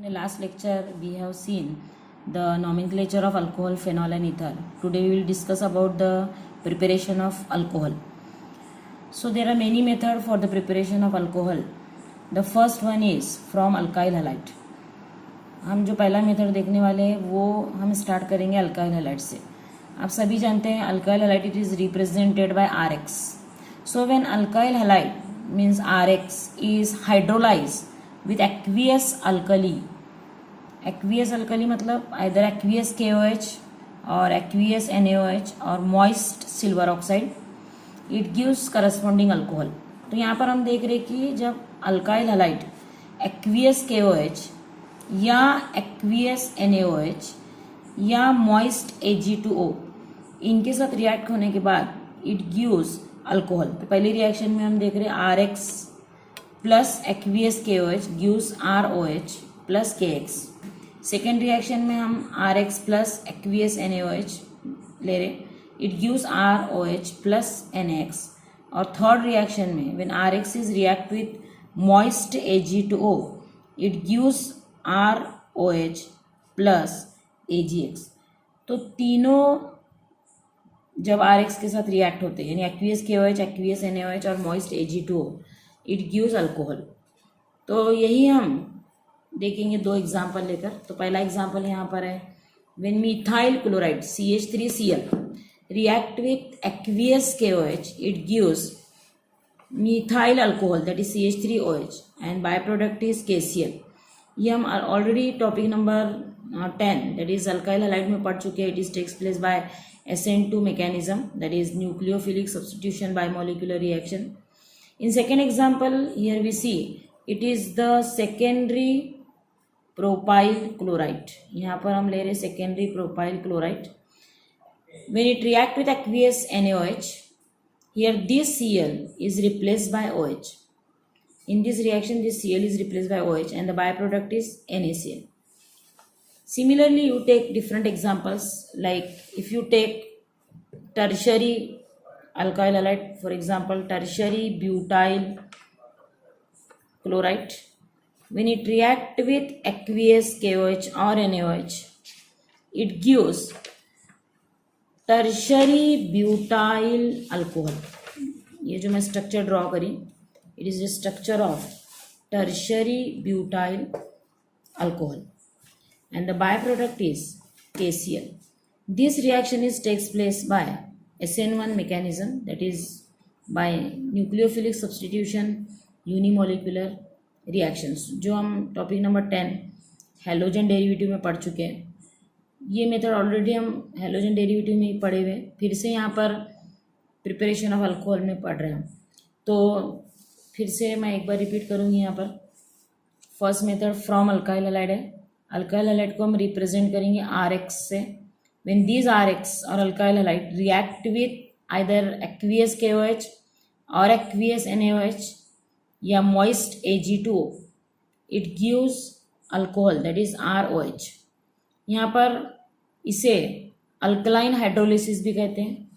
In the last lecture, we have seen the nomenclature of alcohol, phenol and ether. Today we will discuss about the preparation of alcohol. So there are many methods for the preparation of alcohol. The first one is from alkyl halide. हम जो पहला method देखने वाले हैं वो हम start करेंगे alkyl halide से. आप सभी जानते हैं alkyl halide it is represented by RX. So when alkyl halide means RX is hydrolysed with aqueous alkali. Aqueous alkali मतलब आइदर एक्वियस KOH और एक्वियस NaOH और moist silver oxide. It gives corresponding alcohol. तो यहाँ पर हम देख रहे कि जब अल्काइल हैलाइड एक्वियस KOH या एक्वियस NaOH या मॉइस्ट Ag2O इनके साथ रिएक्ट होने के बाद इट गिव्स अल्कोहल. तो पहले रिएक्शन में हम देख रहे हैं RX plus aqueous KOH gives ROH plus KX. Second reaction में हम RX प्लस एक्वियस NaOH ले रहे, it gives ROH plus NaX. और थर्ड रिएक्शन में when RX is react with moist Ag2O it gives ROH plus AgX. तो तीनों जब RX के साथ रिएक्ट होते हैं यानी एक्वियस KOH, एक्वियस NaOH और moist Ag2O it gives alcohol. तो यही हम देखेंगे दो एग्जाम्पल लेकर. तो पहला एग्जाम्पल यहाँ पर है when methyl chloride CH3Cl react with aqueous KOH it gives methyl alcohol that is CH3OH and by product is KCl. ये हम already topic number 10 that is alkyl halide में पढ़ चुके हैं. It is takes place by SN2 mechanism that is nucleophilic substitution by molecular reaction. In second example here we see it is the secondary propyl chloride. यहाँ पर हम ले रहे secondary propyl chloride. When it react with aqueous NaOH, here this Cl is replaced by OH. In this reaction this Cl is replaced by OH and the byproduct is NaCl. Similarly you take different examples like if you take tertiary alkyl halide, for example tertiary butyl chloride. When it react with aqueous KOH or NaOH it gives tertiary butyl alcohol. ये जो मैं structure draw करी it is the structure of tertiary butyl alcohol and the byproduct is KCl. This reaction is takes place by SN1 mechanism that is by nucleophilic substitution unimolecular reactions. जो हम topic number 10 halogen derivative में पढ़ चुके हैं. ये method already हम halogen derivative में ही पढ़े हुए, फिर से यहाँ पर प्रिपरेशन ऑफ अल्कोहल में पढ़ रहे हैं. तो फिर से मैं एक बार रिपीट करूँगी. यहाँ पर first method from alkyl halide है. अल्काइल हैलाइड को हम रिप्रेजेंट करेंगे RX से. व्हेन दीज RX और alkyl halide react with either aqueous KOH और एक्वियस NaOH या moist Ag2O it gives alcohol that is ROH. यहाँ पर इसे अल्कलाइन हाइड्रोलिसिस भी कहते हैं.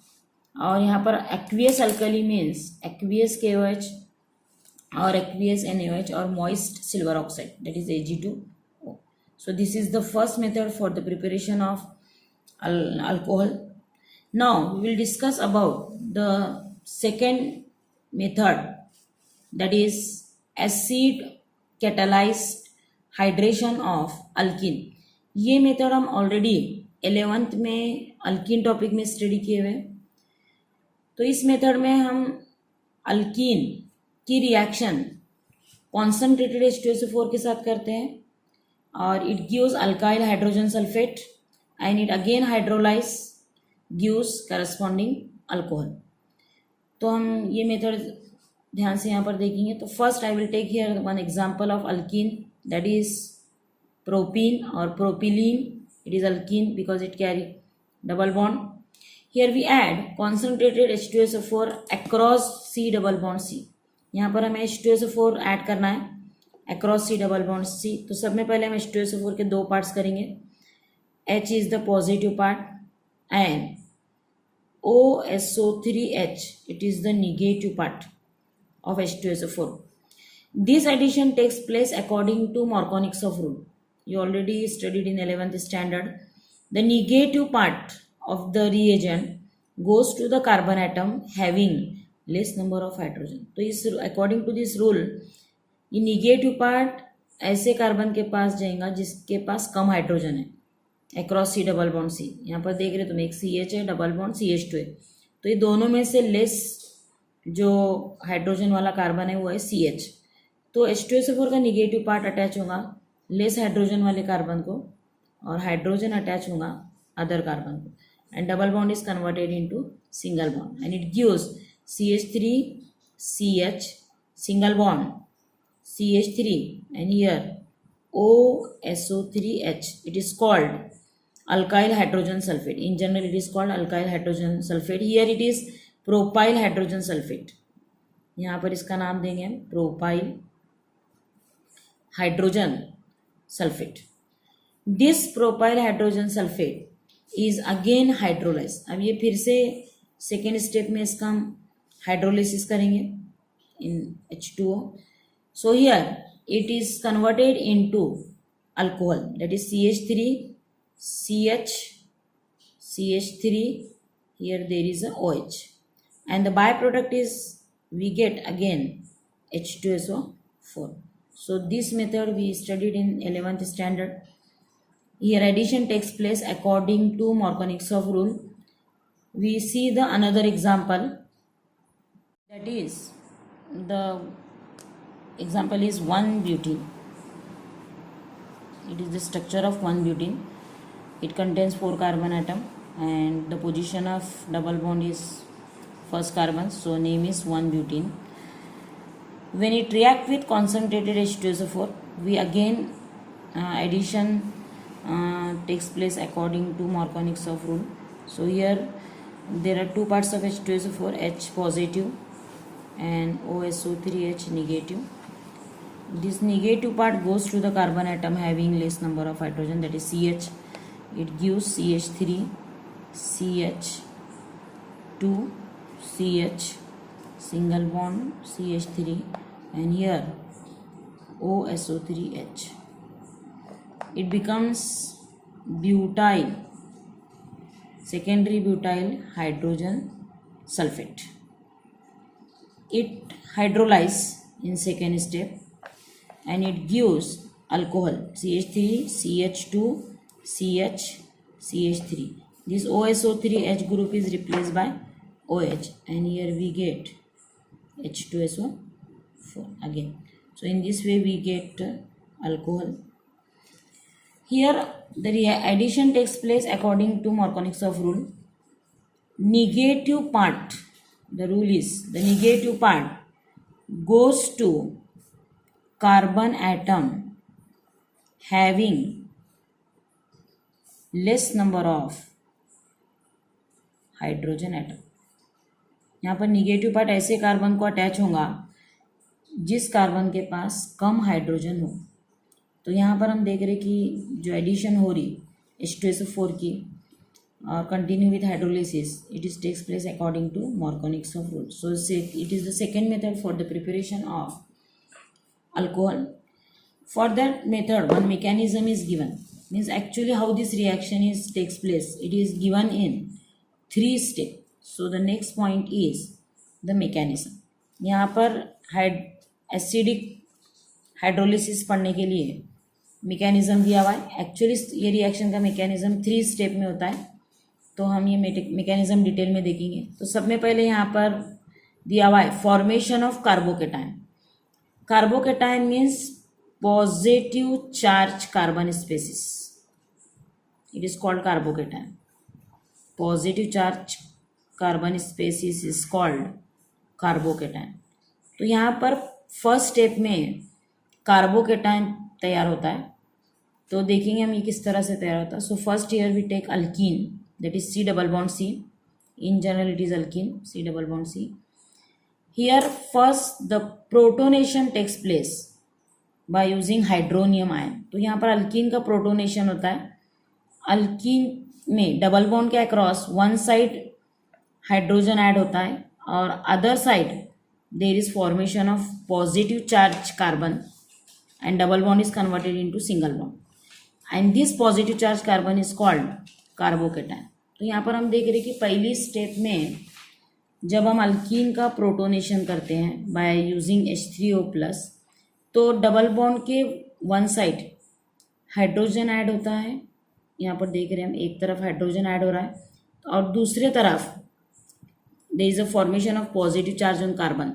और यहाँ पर aqueous alkali means aqueous KOH और एक्वियस NaOH और moist silver oxide that is Ag2O. So this is the first method for the preparation of alcohol. Now we will discuss about the second method that is acid catalyzed hydration of alkene. ये method हम already 11th में alkene topic में study किए हुए. तो इस method में हम अल्कीन की रिएक्शन कॉन्सेंट्रेटेड H2SO4 के साथ करते हैं और it gives alkyl hydrogen sulphate and it again hydrolyse gives corresponding alcohol. तो हम ये मेथड ध्यान से यहाँ पर देखेंगे. तो first I will take here one example of alkene that is propene और propylene. It is alkene because it carry double bond. Here we add concentrated H2SO4 across C double bond C. यहाँ पर हमें H2SO4 add करना है across C double bond C. तो सब में पहले हम H2SO4 के दो पार्ट्स करेंगे. H is the positive part and OSO3H it is the negative part of H2SO4. This addition takes place according to Markovniks rule. you already studied in 11th standard. The negative part of the reagent goes to the carbon atom having less number of hydrogen. तो इस according to this rule, ये negative part ऐसे carbon के पास जाएगा जिसके पास कम हाइड्रोजन है, across C double bond C. यहाँ पर देख रहे तुम, एक CH है, डबल बॉन्ड CH2 है. तो ये दोनों में से लेस जो हाइड्रोजन वाला कार्बन है वो है CH. तो H2SO4 का निगेटिव पार्ट अटैच होगा लेस हाइड्रोजन वाले कार्बन को और हाइड्रोजन अटैच होगा अदर कार्बन को, and double bond is converted into single bond and it gives CH3CH single bond CH3 and here OSO3H. It is called alkyl hydrogen sulfate. In general it is called alkyl hydrogen sulfate. Here it is propyl hydrogen sulfate. यहाँ पर इसका नाम देंगे हम propyl hydrogen sulphate. This propyl hydrogen sulphate is again hydrolyse. अब ये फिर से सेकेंड स्टेप में इसका हम हाइड्रोलिसिस करेंगे in H2O. So here it is converted into alcohol, that is CH3 CH CH3. Here there is a OH and the byproduct is we get again H2SO4. So this method we studied in 11th standard. Here addition takes place according to Markovnikov rule. We see the another example, that is the example is 1-butene. It is the structure of 1-butene. It contains 4 carbon atom and the position of double bond is first carbon, so name is 1-butene. When it react with concentrated H2SO4, we again addition takes place according to Markovnikov rule. So here there are 2 parts of H2SO4, H positive and OSO3H negative. This negative part goes to the carbon atom having less number of hydrogen, that is CH. It gives CH3 CH2 CH single bond CH3 and here OSO3H. It becomes butyl, secondary butyl hydrogen sulfate. It hydrolyzes in second step and it gives alcohol CH3 CH2 CH CH3. This OSO3H group is replaced by OH and here we get H2SO4 again. So in this way we get alcohol. Here the addition takes place according to Markovnikov rule. Negative part, the rule is the negative part goes to carbon atom having less number of hydrogen atom. यहाँ पर negative part ऐसे carbon को attach होगा जिस carbon के पास कम hydrogen हो. तो यहाँ पर हम देख रहे कि जो एडिशन हो रही H2SO4 की और continue with hydrolysis, it is takes place according to Markovnikov rule. So it is the second method for the preparation of alcohol. For that method one mechanism is given, means actually how this reaction is takes place. It is given in 3 steps. So the next point is the mechanism. यहाँ पर acidic hydrolysis पढ़ने के लिए mechanism दिया हुआ है. Actually ये reaction का मैकेनिज्म 3 स्टेप में होता है, तो हम ये मैकेनिज्म डिटेल में देखेंगे. तो सब में पहले यहाँ पर दिया हुआ है formation of carbocation. Carbocation means positive charge carbon species. It is called carbocation. Positive charge carbon species is called carbocation. तो यहाँ पर फर्स्ट स्टेप में कार्बोकेटाइन तैयार होता है. तो देखेंगे हम ये किस तरह से तैयार होता है. So first here we take alkene, that is C double bond C. In general it is alkene, C double bond C. Here first the protonation takes place by using hydronium ion. तो यहाँ पर alkyne का protonation होता है. Alkene में double bond के across one side hydrogen add होता है और other side there is formation of positive charge carbon and double bond is converted into single bond. And this positive charge carbon is called carbocation. तो यहाँ पर हम देख रहे हैं कि पहली स्टेप में जब हम अल्कीन का प्रोटोनेशन करते हैं बाय यूजिंग H3O+, तो डबल बॉन्ड के वन साइड हाइड्रोजन ऐड होता है। यहाँ पर देख रहे हैं हम, एक तरफ हाइड्रोजन ऐड हो रहा है और दूसरे तरफ there is a formation of positive charge on carbon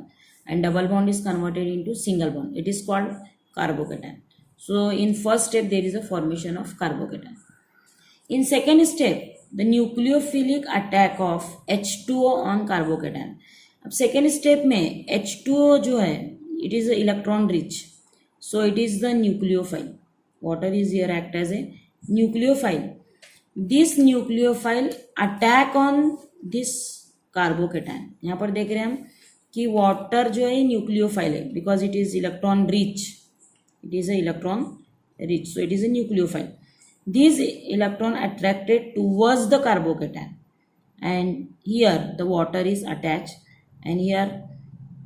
and double bond is converted into single bond. It is called carbocation. So in first step there is a formation of carbocation. In second step the nucleophilic attack of H2O on carbocation. अब second step में H2O जो है it is a electron rich, so it is the nucleophile. Water is here act as a nucleophile. This nucleophile attack on this carbocation. यहाँ पर देख रहे हैं हम कि वाटर जो है न्यूक्लियोफाइल है because it is electron rich, it is a electron rich, so it is a nucleophile. This electron attracted towards the carbocation and here the water is attach and here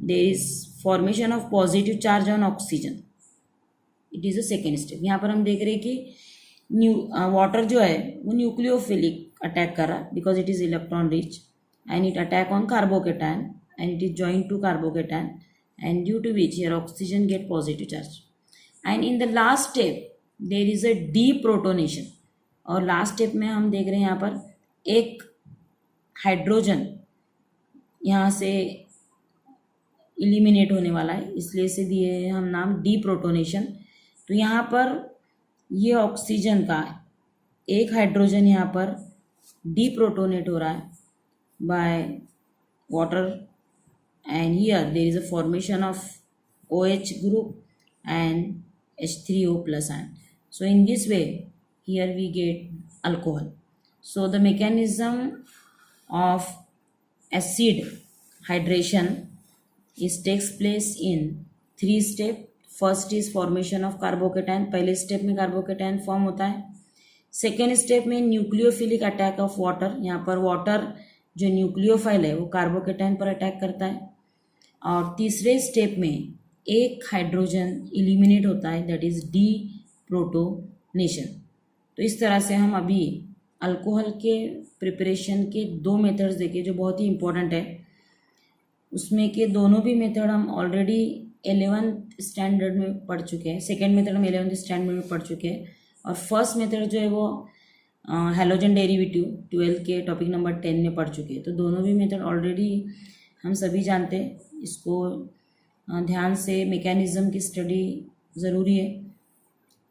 there is formation of positive charge on oxygen. It is a second step. यहाँ पर हम देख रहे हैं कि water जो है वो न्यूक्लियोफिलिक अटैक कर रहा because it is electron rich and it attack on carbocation and it is joined to carbocation and due to which here oxygen get positive charge and in the last step there is a deprotonation। और last step में हम देख रहे हैं यहाँ पर एक hydrogen यहाँ से इलिमिनेट होने वाला है, इसलिए इसे दिए हम नाम डीप्रोटोनेशन। तो यहाँ पर ये ऑक्सीजन का एक हाइड्रोजन यहाँ पर डीप्रोटोनेट हो रहा है by water and here there is a formation of OH group and H3O+ ion. So in this way here we get alcohol. So the mechanism of acid hydration is takes place in 3 step. First is formation of carbocation, पहले step में carbocation form होता है। Second step में nucleophilic attack of water, यहाँ पर water जो nucleophile है वो कार्बोकेटायन पर अटैक करता है। और तीसरे स्टेप में एक हाइड्रोजन इलिमिनेट होता है, दैट इज डी प्रोटोनेशन। तो इस तरह से हम अभी अल्कोहल के प्रिपरेशन के 2 मेथड्स देखे जो बहुत ही इम्पोर्टेंट है। उसमें के दोनों भी मेथड हम ऑलरेडी 11th स्टैंडर्ड में पढ़ चुके हैं। सेकेंड मेथड हम 11th स्टैंडर्ड में पढ़ चुके हैं और फर्स्ट मेथड जो है वो हैलोजन डेरिवेटिव 12 के टॉपिक नंबर 10 में पढ़ चुके हैं। तो दोनों भी मेथड ऑलरेडी हम सभी जानते हैं। इसको ध्यान से मैकेनिज्म की स्टडी ज़रूरी है।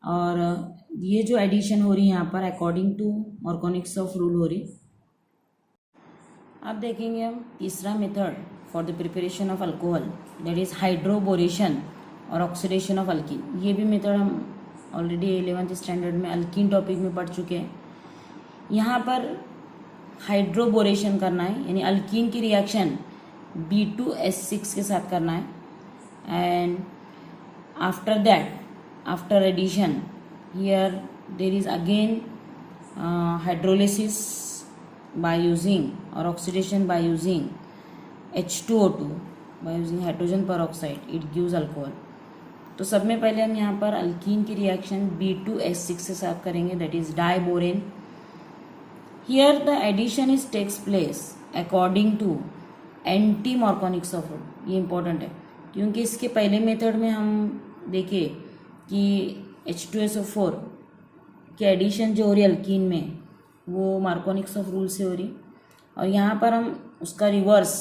और ये जो एडिशन हो रही है यहाँ पर according to Markovnikov's of rule हो रही। अब देखेंगे हम तीसरा method for the preparation of alcohol, that is hydroboration और ऑक्सीडेशन ऑफ अल्कीन। ये भी मेथड हम ऑलरेडी 11th स्टैंडर्ड में अल्कीन टॉपिक में पढ़ चुके हैं। यहाँ पर हाइड्रोबोरेशन करना है, यानी अल्कीन की रिएक्शन B2S6 के साथ करना है and after that, after addition here there is again hydrolysis by using और oxidation by using H2O2 by using hydrogen peroxide, it gives alcohol. तो सब में पहले हम यहाँ पर अल्कीन की रिएक्शन B2S6 के साथ करेंगे, that is diborane. Here the addition is takes place according to anti Markovnikov's of rule. ये इंपॉर्टेंट है क्योंकि इसके पहले मेथड में हम देखे कि H2SO4 के एडिशन जो हो रही है अल्कीन में वो मार्कोनिक्स ऑफ रूल से हो रही, और यहाँ पर हम उसका रिवर्स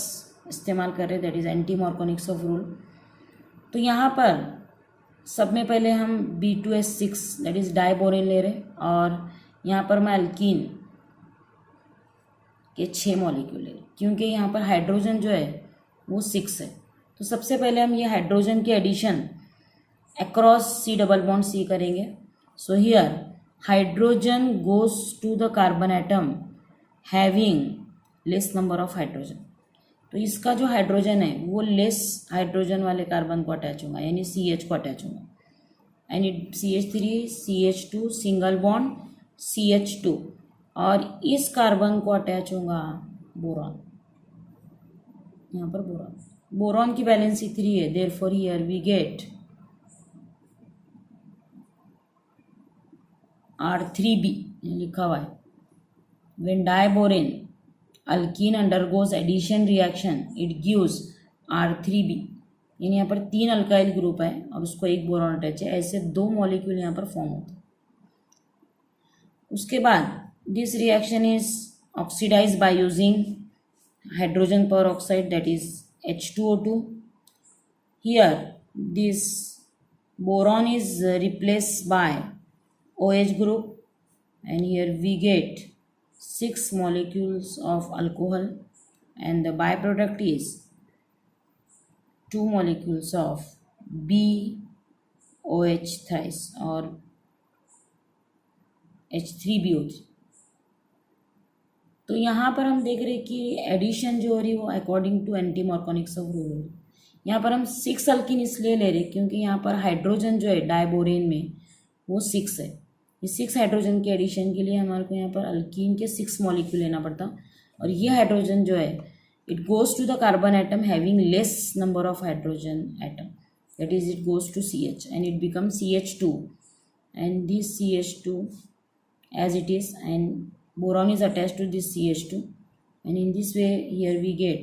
इस्तेमाल कर रहे, that is anti Markovnikov's of rule. तो यहाँ पर सब में पहले हम B2S6 दैट इज़ डाइबोरेन ले रहे और यहाँ पर मैं अल्कीन के 6 मॉलिक्यूल ले, क्योंकि यहाँ पर हाइड्रोजन जो है वो 6 है। तो सबसे पहले हम ये हाइड्रोजन की addition across C double bond C करेंगे। So here hydrogen goes to the carbon atom having less number of hydrogen. तो इसका जो हाइड्रोजन है वो लेस हाइड्रोजन वाले कार्बन को अटैच होगा, यानी CH को अटैच होगा, यानी CH3 CH2 single bond CH2, और इस कार्बन को अटैच होगा बोरॉन। यहाँ पर बोरॉन की वैलेंसी 3 है, therefore here we get R3B लिखा हुआ है. When diborane alkene undergoes addition reaction, it gives R3B. यानी यहाँ पर 3 अल्काइल ग्रुप है और उसको एक बोरॉन अटैच है. ऐसे 2 मॉलिक्यूल यहाँ पर फॉर्म होते हैं. उसके बाद this reaction is oxidise by using hydrogen peroxide, that is H2O2. Here this boron is replaced by OH group, and here we get 6 molecules of alcohol, and the byproduct is 2 molecules of BOH thrice or H3BO3. तो यहाँ पर हम देख रहे कि addition जो हो रही है वो according to anti Markovnikov's of rule हो रही है. यहाँ पर हम 6 अल्किन इसलिए ले रहे क्योंकि यहाँ पर हाइड्रोजन जो है डाइबोरेन में वो 6 है. इस 6 हाइड्रोजन के एडिशन के लिए हमारे को यहाँ पर अल्कीन के 6 मॉलिक्यूल लेना पड़ता. और ये हाइड्रोजन जो है it goes to the carbon atom having less number of hydrogen atom, that is it goes to CH and it becomes CH2, and this CH2 as it is, and boron is attached to this CH2, and in this way here we get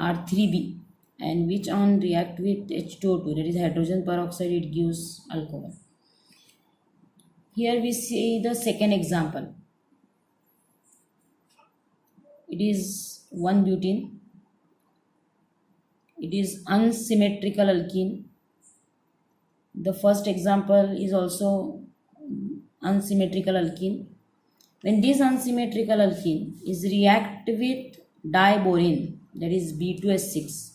R3B, and which on react with H2O2, that is hydrogen peroxide, it gives alcohol. Here we see the second example. It is 1-butene. It is unsymmetrical alkene. The first example is also unsymmetrical alkene. When this unsymmetrical alkene is react with diborane, that is B2S6,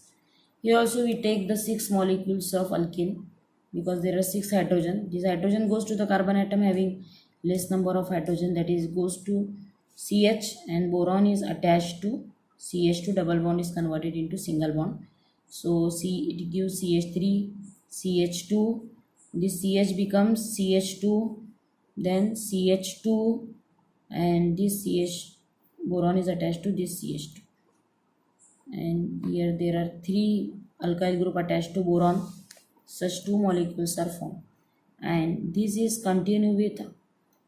here also we take the 6 molecules of alkene because there are 6 hydrogen. This hydrogen goes to the carbon atom having less number of hydrogen, that is goes to CH, and boron is attached to CH2, double bond is converted into single bond. So it gives CH3, CH2, this CH becomes CH2, then CH2, and this CH boron is attached to this CH2, and here there are 3 alkyl group attached to boron. Such 2 molecules are formed, and this is continue with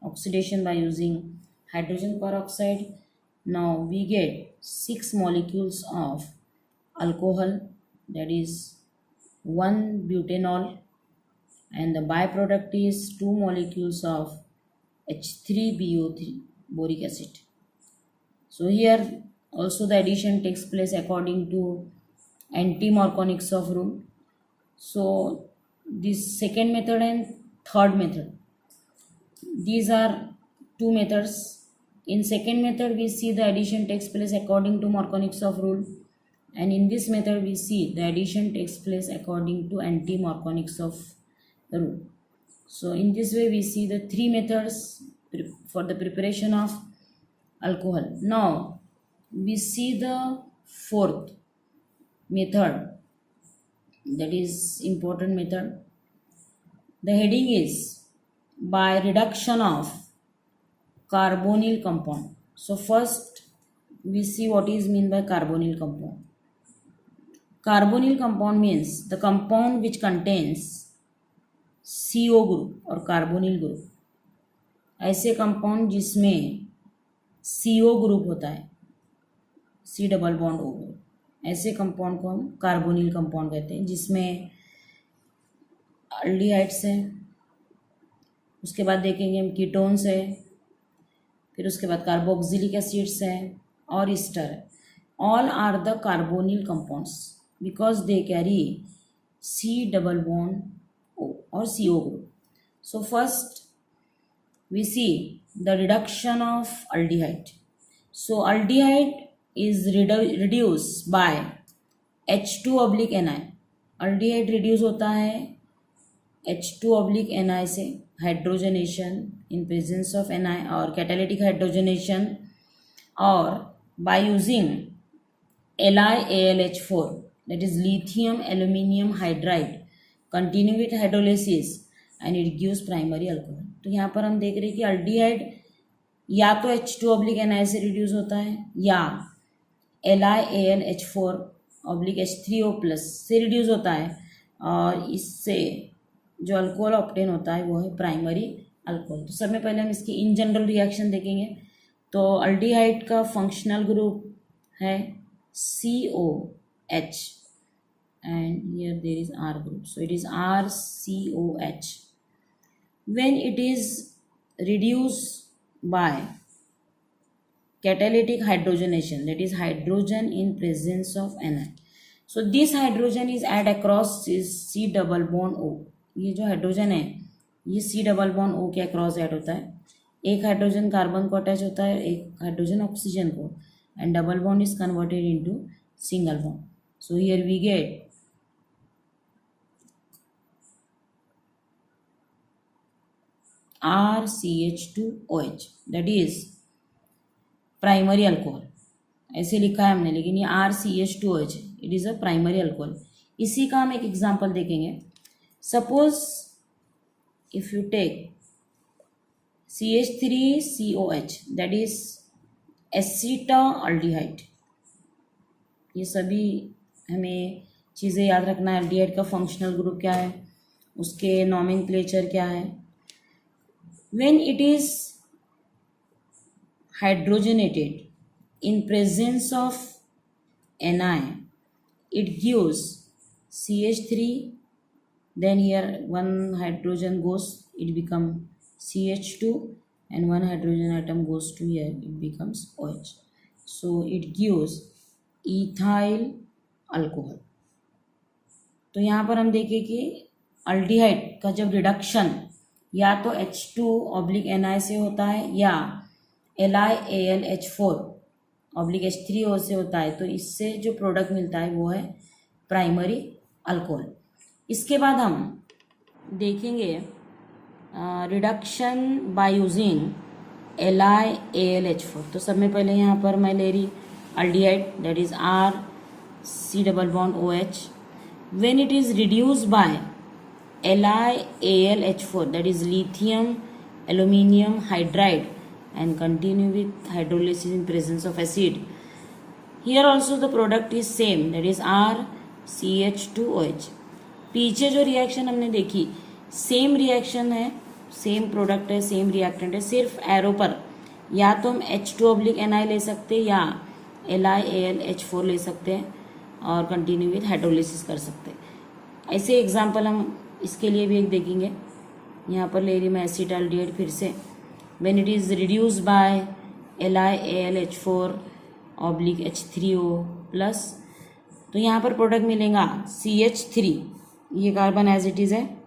oxidation by using hydrogen peroxide. Now we get 6 molecules of alcohol, that is 1-butanol, and the byproduct is 2 molecules of H3BO3 boric acid. So here also the addition takes place according to anti-Markovnik's rule. So this second method and third method, these are 2 methods. In second method we see the addition takes place according to Markovnik's rule, and in this method we see the addition takes place according to anti-Markovnik's rule. So in this way we see the 3 methods for the preparation of alcohol. Now we see the fourth method, that is important method. The heading is by reduction of carbonyl compound. So first we see what is mean by carbonyl compound. Carbonyl compound means the compound which contains CO group और carbonyl group. ऐसे compound जिसमें CO group होता है, C double bond O group, ऐसे compound को हम carbonyl compound कहते हैं, जिसमें अल्डिहाइड्स है, उसके बाद देखेंगे हम कीटोन्स है, फिर उसके बाद कार्बोक्सिलिक एसिड्स है और ईस्टर है. All are the carbonyl compounds because they carry C double bond O or CO group. So first we see the reduction of aldehyde. So aldehyde is reduced by H2/Ni. aldehyde reduce होता है H2/Ni से, hydrogenation in presence of Ni और catalytic hydrogenation, और by using LiAlH4, that is lithium aluminium hydride, continue with hydrolysis and it gives primary alcohol. तो यहाँ पर हम देख रहे हैं कि अल्डिहाइड या तो H2/Ni से रिड्यूस होता है या LiAlH4/H3O+ से रिड्यूस होता है, और इससे जो अल्कोहल ऑब्टेन होता है वो है प्राइमरी अल्कोहल। तो सब में पहले हम इसकी इन जनरल रिएक्शन देखेंगे। तो अल्डिहाइड का फंक्शनल ग्रुप है COH and here there is R group, so it is RCOH. When it is reduced by catalytic hydrogenation, that is hydrogen in presence of Ni, so this hydrogen is add across is C double bond O. ये जो hydrogen है ये C double bond O के across add होता है। एक hydrogen carbon को attach होता है, एक हाइड्रोजन ऑक्सीजन को, and double bond is converted into single bond. So here we get RCH2OH, that is primary alcohol. ऐसे लिखा है हमने, लेकिन ये RCH2OH, it is a primary alcohol. इसी का हम एक एग्जांपल देखेंगे. Suppose if you take CH3COH, that is acetaldehyde. ये सभी हमें चीज़ें याद रखना है. एल्डिहाइड का फंक्शनल ग्रुप क्या है, उसके नॉमेनक्लेचर क्या है. When it is hydrogenated in presence of Ni, it gives CH3, then here one hydrogen goes, it becomes CH2, and one hydrogen atom goes to here, it becomes OH. So it gives ethyl alcohol. तो यहाँ पर हम देखें कि aldehyde का जब reduction या तो H2/Na से होता है या LiAlH4/H3O से होता है, तो इससे जो प्रोडक्ट मिलता है वो है प्राइमरी अल्कोहल. इसके बाद हम देखेंगे रिडक्शन बाय यूजिंग LiAlH4. तो सब में पहले यहाँ पर मैं ले रही aldehyde, that is RC≡OH. When it is reduced by LiAlH4, that is lithium aluminum hydride, and continue with hydrolysis in presence of acid. Here also the product is same, that is RCH2OH. पीछे जो reaction हमने देखी same reaction है, same product है, same reactant है, सिर्फ arrow पर या तो हम H2/Ni ले सकते हैं या LiAlH4 ले सकते हैं और कंटिन्यू विथ हाइड्रोलिसिस कर सकते हैं. ऐसे एग्जाम्पल हम इसके लिए भी एक देखेंगे. यहाँ पर ले रही मैं एसीटाल्डिहाइड फिर से. When it is reduced by LiAlH4/H3O plus, तो यहाँ पर प्रोडक्ट मिलेगा CH3, ये कार्बन एज इट इज़ है.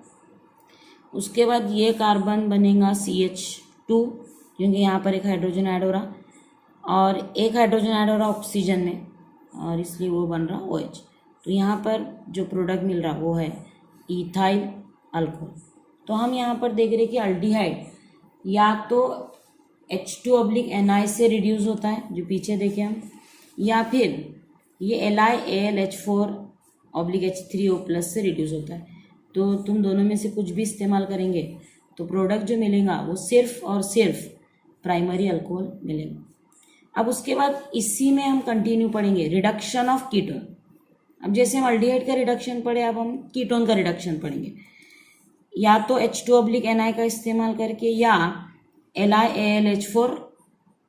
उसके बाद ये कार्बन बनेगा CH2, क्योंकि यहाँ पर एक हाइड्रोजन ऐड हो रहा और एक हाइड्रोजन ऐड हो रहा ऑक्सीजन में, और इसलिए वो बन रहा OH. तो यहाँ पर जो प्रोडक्ट मिल रहा वो है इथाइल अल्कोहल. तो हम यहाँ पर देख रहे कि अल्डिहाइड या तो H2/Ni से रिड्यूस होता है, जो पीछे देखे हम, या फिर ये LiAlH4/H3O प्लस से रिड्यूस होता है. तो तुम दोनों में से कुछ भी इस्तेमाल करेंगे तो प्रोडक्ट जो मिलेगा वो सिर्फ और सिर्फ प्राइमरी अल्कोहल मिलेगा. अब उसके बाद इसी में हम कंटिन्यू पढ़ेंगे रिडक्शन ऑफ कीटोन. अब जैसे हम अल्डिहाइड का रिडक्शन पढ़े, अब हम कीटोन का रिडक्शन पढ़ेंगे, या तो H2/Ni का इस्तेमाल करके या LiAlH4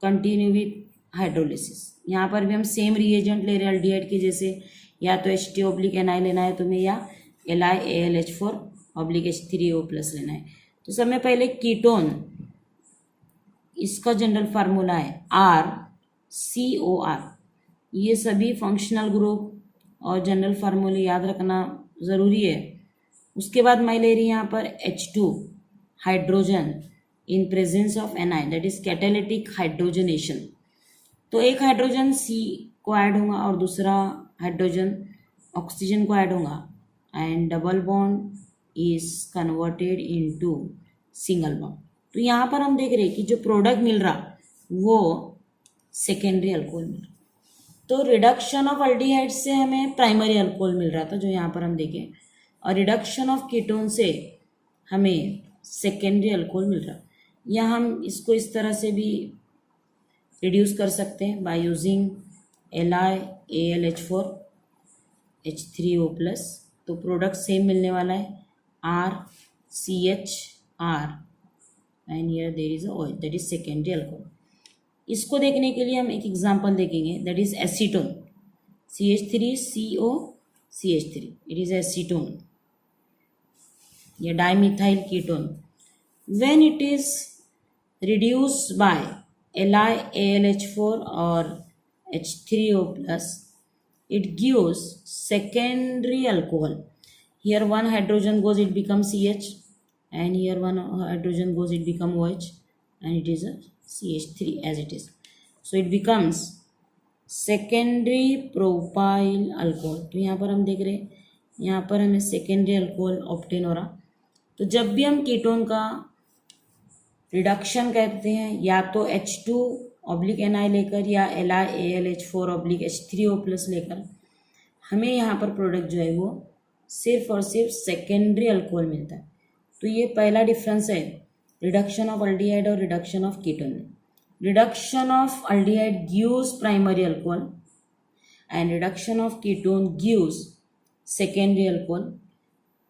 कंटिन्यू विथ हाइड्रोलिसिस. यहाँ पर भी हम सेम रिएजेंट ले रहे हैं अल्डिहाइड के जैसे, या तो H2/Ni लेना है तुम्हें या LiAlH4/H3O प्लस लेना है. तो सब में पहले कीटोन, इसका जनरल फार्मूला है RCOR. ये सभी फंक्शनल ग्रुप और जनरल फार्मूले याद रखना ज़रूरी है. उसके बाद मैं ले रही यहाँ पर H2 hydrogen in presence of Ni, that is catalytic hydrogenation. तो एक हाइड्रोजन C को ऐड होगा और दूसरा हाइड्रोजन ऑक्सीजन को ऐड होगा, and double bond is converted into single bond. तो यहाँ पर हम देख रहे हैं कि जो प्रोडक्ट मिल रहा वो सेकेंडरी अल्कोहल मिल रहा. तो रिडक्शन ऑफ अल्डिहाइड से हमें प्राइमरी अल्कोहल मिल रहा था, जो यहाँ पर हम देखें, और रिडक्शन ऑफ कीटोन से हमें सेकेंडरी अल्कोहल मिल रहा. या हम इसको इस तरह से भी रिड्यूस कर सकते हैं बाय यूजिंग LiAlH4/H3O प्लस. तो प्रोडक्ट सेम मिलने वाला है RCHR and here there is a OH, that is secondary alcohol. इसको देखने के लिए हम एक एग्जांपल देखेंगे, that is acetone. CH3CO CH3, it is acetone या dimethyl ketone. When it is reduced by LiAlH4 or H3O plus, it gives secondary alcohol. Here one hydrogen goes, it becomes CH, and here one hydrogen goes, it becomes OH, and it is a CH3 as it is. So it becomes secondary propyl alcohol. तो यहाँ पर हम देख रहे हैं, यहाँ पर हमें secondary alcohol obtain हो रहा. तो जब भी हम कीटोन का रिडक्शन कहते हैं, या तो H2/Na लेकर या LiAlH4/H3O प्लस लेकर, हमें यहाँ पर प्रोडक्ट जो है वो सिर्फ और सिर्फ सेकेंडरी अल्कोहल मिलता है. तो ये पहला डिफरेंस है रिडक्शन ऑफ अल्डिहाइड और रिडक्शन ऑफ कीटोन में. Reduction of aldehyde gives primary alcohol and reduction of ketone gives secondary alcohol.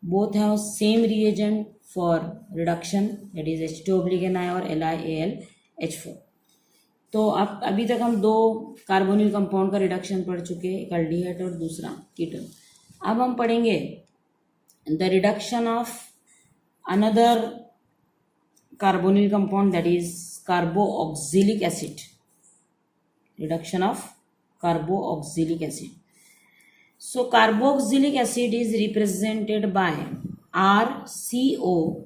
Both have same reagent for reduction, that is H2/Na और LiAlH4. तो अब अभी तक हम दो कार्बोनिल कंपाउंड का रिडक्शन पढ़ चुके हैं, एक अल्डिहाइड और दूसरा कीटोन. अब हम पढ़ेंगे the reduction of another carbonyl compound, that is carboxylic acid. Reduction of carboxylic acid. So carboxylic acid is represented by RCOOH.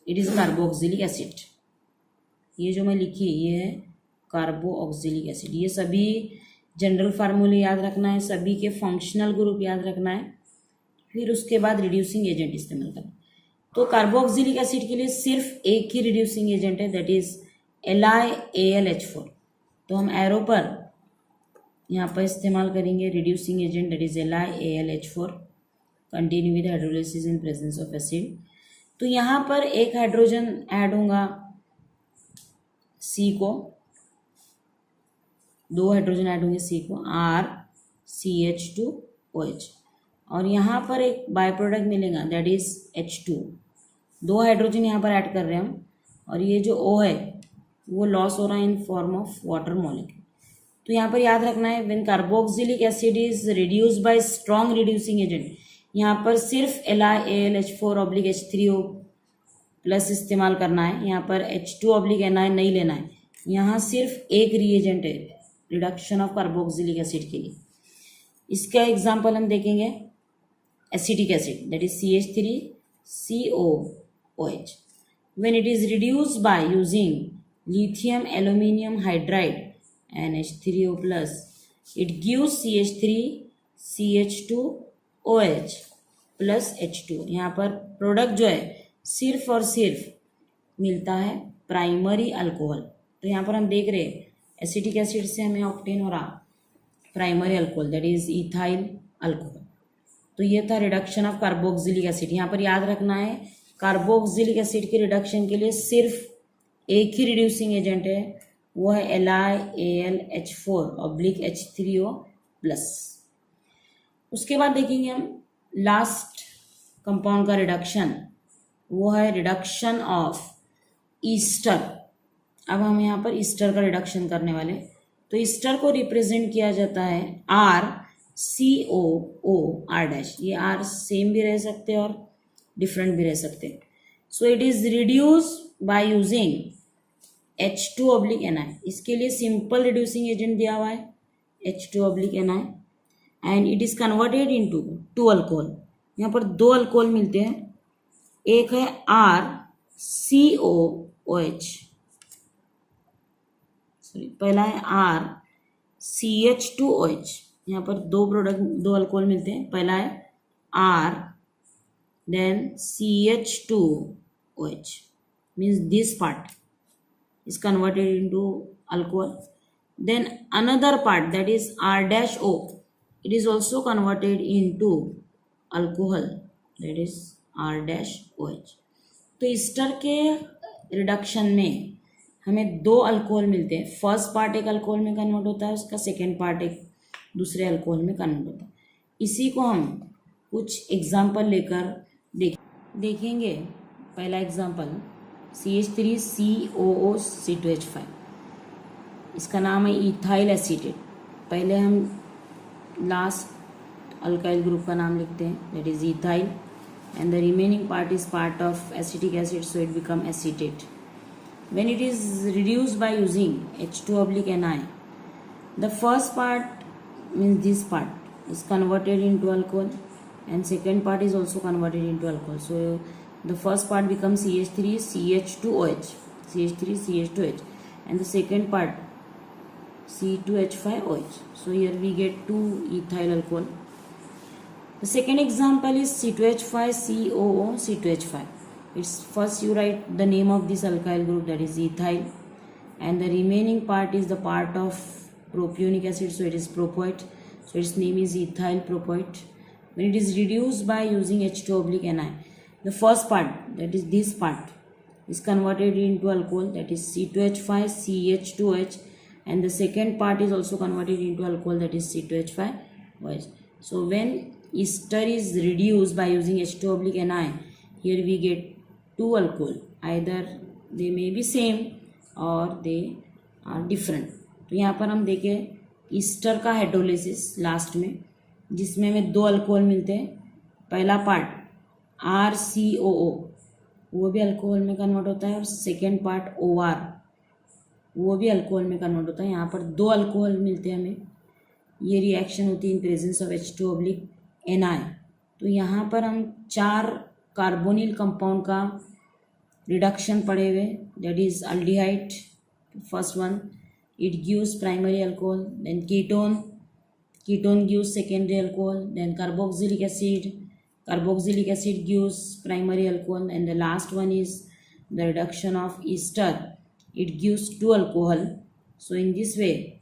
It is carboxylic acid. ये जो मैं लिखी ये है कार्बोऑक्सिलिक एसिड. ये सभी जनरल फार्मूले याद रखना है, सभी के फंक्शनल ग्रुप याद रखना है, फिर उसके बाद रिड्यूसिंग एजेंट इस्तेमाल करना. तो कार्बोऑक्सिलिक एसिड के लिए सिर्फ एक ही रिड्यूसिंग एजेंट है, दैट इज LiAlH4. तो हम एरो पर यहाँ पर इस्तेमाल करेंगे reducing agent, that is LiAlH4 continue with hydrolysis in presence of acid. तो यहाँ पर एक हाइड्रोजन ऐड होगा C को, दो हाइड्रोजन ऐड होंगे C को, RCH2OH. और यहाँ पर एक बाय प्रोडक्ट मिलेगा, दैट इज H2. दो हाइड्रोजन यहाँ पर ऐड कर रहे हैं हम, और ये जो O है वो लॉस हो रहा है in form of water molecule. तो यहाँ पर याद रखना है, when carboxylic acid is reduced by strong reducing agent, यहाँ पर सिर्फ LiAlH4/H3O प्लस इस्तेमाल करना है. यहाँ पर H2/Na नहीं लेना है. यहाँ सिर्फ एक रिएजेंट है रिडक्शन ऑफ कार्बोक्सिलिक एसिड के लिए. इसका एग्जांपल हम देखेंगे acetic acid, that is CH3COOH. When it is reduced by using lithium aluminium hydride and H3O plus, it gives CH3CH2OH plus H2. यहाँ पर प्रोडक्ट जो है सिर्फ और सिर्फ मिलता है प्राइमरी अल्कोहल. तो यहाँ पर हम देख रहे हैं एसिटिक एसिड से हमें ऑब्टेन हो रहा primary alcohol, that is ethyl alcohol. तो ये था रिडक्शन ऑफ कार्बोक्सिलिक एसिड. यहाँ पर याद रखना है कार्बोक्सिलिक एसिड के रिडक्शन के लिए सिर्फ एक ही रिड्यूसिंग एजेंट है, वो है LiAlH4/H3O प्लस. उसके बाद देखेंगे हम लास्ट कंपाउंड का रिडक्शन, वो है रिडक्शन ऑफ ईस्टर. अब हम यहाँ पर ईस्टर का रिडक्शन करने वाले. तो ईस्टर को रिप्रेजेंट किया जाता है RCOOR'. ये R सेम भी रह सकते हैं और डिफरेंट भी रह सकते हैं. सो it is reduce by using H2/Na. इसके लिए सिंपल रिड्यूसिंग एजेंट दिया हुआ है H2/Na, and it is converted into 2 alcohol. यहाँ पर 2 अल्कोहल मिलते हैं, एक है RCOOH, पहला है RCH2OH. यहाँ पर दो अल्कोहल मिलते हैं, पहला है R then CH2OH, means this part is converted into alcohol. Then another part, that is R-O, it is also converted into alcohol, that is R-OH. तो ईस्टर के रिडक्शन में हमें 2 अल्कोहल मिलते हैं. फर्स्ट पार्ट एक अल्कोहल में convert होता है, उसका सेकेंड पार्ट एक दूसरे अल्कोहल में कन्वर्ट होता है. इसी को हम कुछ एग्जाम्पल लेकर देखेंगे. पहला एग्जाम्पल, CH3COO C2H5, इसका नाम है इथाइल एसीटेट। पहले हम लास्ट अल्काइल ग्रुप का नाम लिखते हैं, that is ethyl, and the remaining part is part of acetic acid, so it become acetate. When it is reduced by using H2/Ni, the first part means this part is converted into alcohol and second part is also converted into alcohol. So the first part becomes CH3CH2OH, CH3CH2H, and the second part C2H5OH. So here we get 2 ethyl alcohol. The second example is C2H5COO C2H5. It's first you write the name of this alkyl group, that is ethyl, and the remaining part is the part of propionic acid, so it is propoate. So its name is ethyl propoate. When it is reduced by using H2/Ni, the first part, that is this part, is converted into alcohol, that is C2H5CH2H, and the second part is also converted into alcohol, that is C2H5OH. So when ester is reduced by using H2/Ni, here we get 2 alcohol. Either they may be same or they are different. तो यहाँ पर हम देखें Easter का hydrolysis last में, जिसमें हमें 2 alcohol मिलते हैं। पहला पार्ट RCOO वो भी अल्कोहल में कन्वर्ट होता है, और सेकेंड पार्ट OR वो भी अल्कोहल में कन्वर्ट होता है। यहाँ पर 2 अल्कोहल मिलते हैं हमें। ये रिएक्शन होती है इन प्रेजेंस ऑफ H2/Ni। तो यहाँ पर हम 4 कार्बोनिल कंपाउंड का रिडक्शन पढ़े हुए, that is aldehyde, first one, it gives primary alcohol, then ketone gives secondary alcohol, then carboxylic acid gives primary alcohol, and the last one is the reduction of ester, it gives 2 alcohol. So in this way,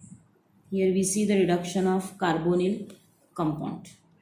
here we see the reduction of carbonyl compound.